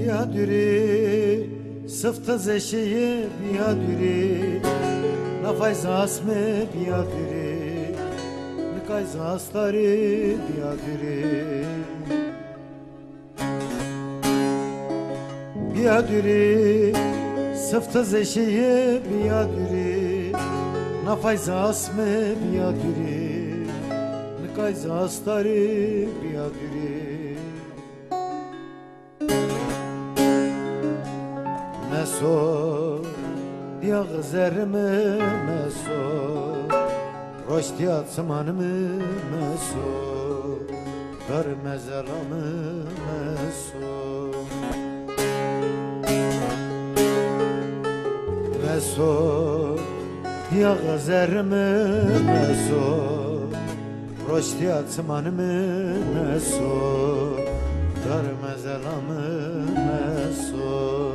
بیادری سفت زشی بیادری نفایز اسم بیادری نکایز استاری بیادری بیادری سفت زشی بیادری نفایز اسم بیادری نکایز استاری بیادری مسو دیا غزرمه مسو رشتیات سمانمه مسو در مزلامه مسو مسو دیا غزرمه مسو رشتیات سمانمه مسو در مزلامه مسو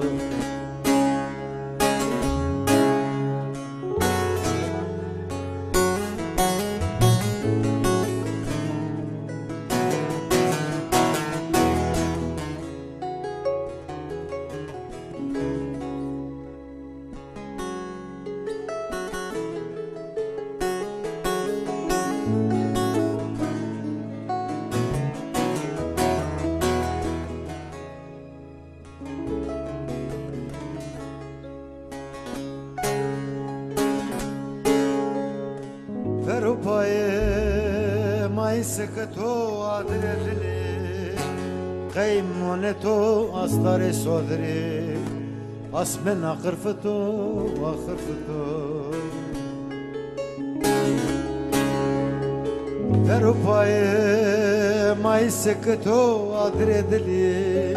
Verupaye maysıkto adredili Kaymoneto astare sodri Asmen akırfıto akırfıto Verupaye maysıkto adredili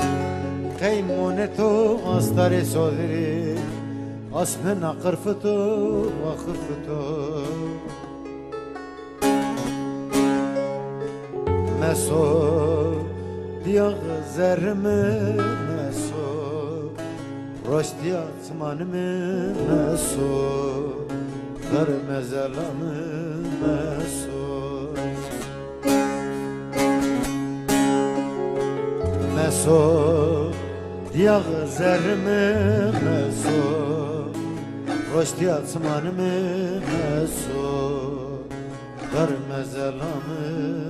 Kaymoneto astare sodri Asmen akırfıto akırfıto Meso diya zerme meso Roştiya zmanımı meso Dar mezelamı meso Meso diya zerme meso Roştiya zmanımı meso Dar mezelamı